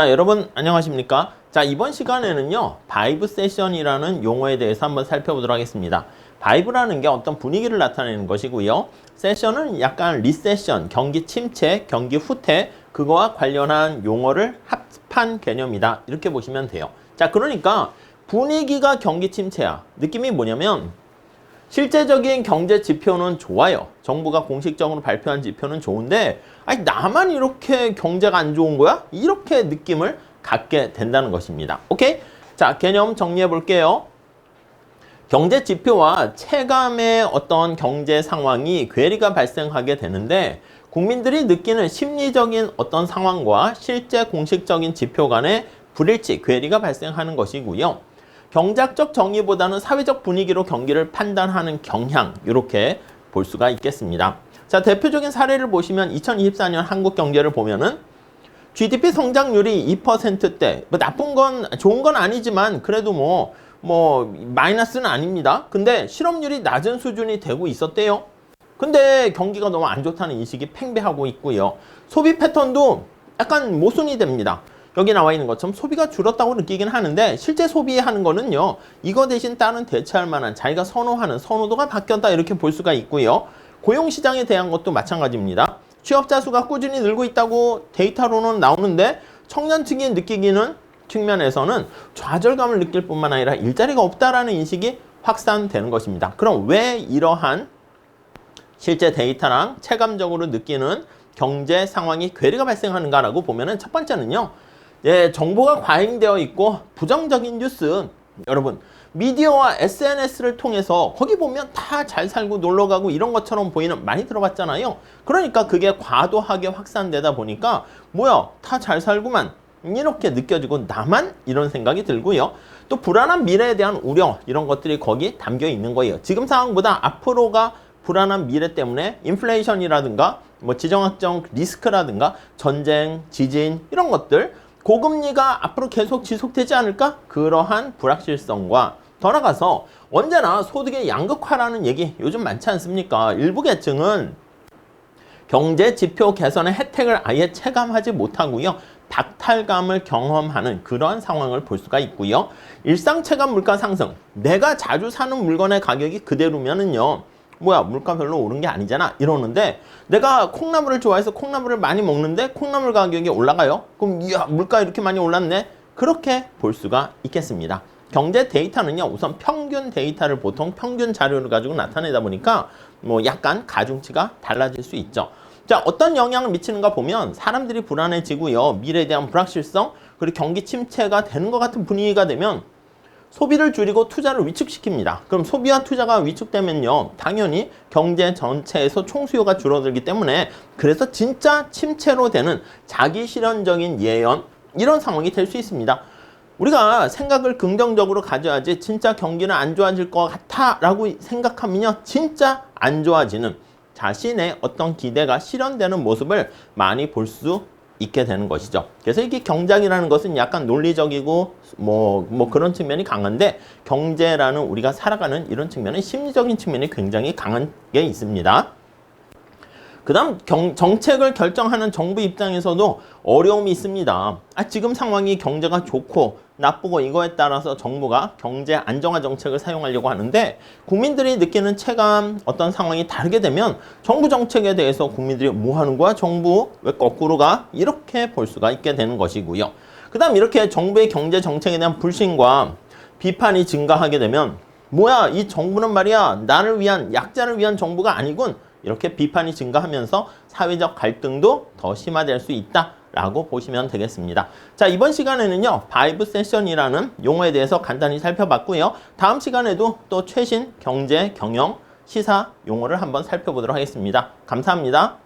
자, 여러분 안녕하십니까? 자, 이번 시간에는요 바이브 세션이라는 용어에 대해서 한번 살펴보도록 하겠습니다. 바이브라는 게 어떤 분위기를 나타내는 것이고요, 세션은 약간 리세션, 경기 침체, 경기 후퇴, 그거와 관련한 용어를 합한 개념이다, 이렇게 보시면 돼요. 자, 그러니까 분위기가 경기 침체야. 느낌이 뭐냐면 실제적인 경제 지표는 좋아요. 정부가 공식적으로 발표한 지표는 좋은데 아니 나만 이렇게 경제가 안 좋은 거야? 이렇게 느낌을 갖게 된다는 것입니다. 오케이? 자, 개념 정리해 볼게요. 경제 지표와 체감의 어떤 경제 상황이 괴리가 발생하게 되는데 국민들이 느끼는 심리적인 어떤 상황과 실제 공식적인 지표 간의 불일치, 괴리가 발생하는 것이고요. 경제학적 정의보다는 사회적 분위기로 경기를 판단하는 경향, 이렇게 볼 수가 있겠습니다. 자, 대표적인 사례를 보시면 2024년 한국 경제를 보면은 GDP 성장률이 2%대, 뭐 나쁜 건, 좋은 건 아니지만 그래도 뭐 마이너스는 아닙니다. 근데 실업률이 낮은 수준이 되고 있었대요. 근데 경기가 너무 안 좋다는 인식이 팽배하고 있고요. 소비 패턴도 약간 모순이 됩니다. 여기 나와 있는 것처럼 소비가 줄었다고 느끼긴 하는데 실제 소비하는 거는요, 이거 대신 다른 대체할 만한 자기가 선호하는 선호도가 바뀌었다, 이렇게 볼 수가 있고요. 고용시장에 대한 것도 마찬가지입니다. 취업자 수가 꾸준히 늘고 있다고 데이터로는 나오는데 청년층이 느끼기는 측면에서는 좌절감을 느낄 뿐만 아니라 일자리가 없다라는 인식이 확산되는 것입니다. 그럼 왜 이러한 실제 데이터랑 체감적으로 느끼는 경제 상황이 괴리가 발생하는가라고 보면은 첫 번째는요, 정보가 과잉되어 있고 부정적인 뉴스, 여러분 미디어와 SNS를 통해서 거기 보면 다 잘 살고 놀러가고 이런 것처럼 보이는, 많이 들어봤잖아요. 그러니까 그게 과도하게 확산되다 보니까 뭐야, 다 잘 살구만, 이렇게 느껴지고 나만 이런 생각이 들고요. 또 불안한 미래에 대한 우려, 이런 것들이 거기 담겨 있는 거예요. 지금 상황보다 앞으로가 불안한 미래 때문에 인플레이션이라든가 뭐 지정학적 리스크라든가 전쟁, 지진, 이런 것들, 고금리가 앞으로 계속 지속되지 않을까? 그러한 불확실성과 더 나아가서 언제나 소득의 양극화라는 얘기 요즘 많지 않습니까? 일부 계층은 경제 지표 개선의 혜택을 아예 체감하지 못하고요, 박탈감을 경험하는 그러한 상황을 볼 수가 있고요. 일상 체감 물가 상승, 내가 자주 사는 물건의 가격이 그대로면은요, 뭐야, 물가 별로 오른 게 아니잖아, 이러는데 내가 콩나물을 좋아해서 콩나물을 많이 먹는데 콩나물 가격이 올라가요? 그럼 이야, 물가 이렇게 많이 올랐네? 그렇게 볼 수가 있겠습니다. 경제 데이터는요, 우선 평균 데이터를 보통 평균 자료를 가지고 나타내다 보니까 뭐 약간 가중치가 달라질 수 있죠. 자, 어떤 영향을 미치는가 보면 사람들이 불안해지고요, 미래에 대한 불확실성, 그리고 경기 침체가 되는 것 같은 분위기가 되면 소비를 줄이고 투자를 위축시킵니다. 그럼 소비와 투자가 위축되면요, 당연히 경제 전체에서 총수요가 줄어들기 때문에, 그래서 진짜 침체로 되는 자기 실현적인 예언, 이런 상황이 될 수 있습니다. 우리가 생각을 긍정적으로 가져야지 진짜 경기는 안 좋아질 것 같아 라고 생각하면요, 진짜 안 좋아지는, 자신의 어떤 기대가 실현되는 모습을 많이 볼 수 있게 되는 것이죠. 그래서 이게 경제학이라는 것은 약간 논리적이고 뭐 그런 측면이 강한데, 경제라는 우리가 살아가는 이런 측면은 심리적인 측면이 굉장히 강한 게 있습니다. 그 다음 정책을 결정하는 정부 입장에서도 어려움이 있습니다. 지금 상황이 경제가 좋고 나쁘고 이거에 따라서 정부가 경제 안정화 정책을 사용하려고 하는데 국민들이 느끼는 체감 어떤 상황이 다르게 되면 정부 정책에 대해서 국민들이 뭐 하는 거야? 정부 왜 거꾸로 가? 이렇게 볼 수가 있게 되는 것이고요. 그 다음 이렇게 정부의 경제 정책에 대한 불신과 비판이 증가하게 되면 뭐야, 이 정부는 말이야 나를 위한, 약자를 위한 정부가 아니군, 이렇게 비판이 증가하면서 사회적 갈등도 더 심화될 수 있다라고 보시면 되겠습니다. 자, 이번 시간에는요, 바이브 세션이라는 용어에 대해서 간단히 살펴봤고요. 다음 시간에도 또 최신 경제, 경영, 시사 용어를 한번 살펴보도록 하겠습니다. 감사합니다.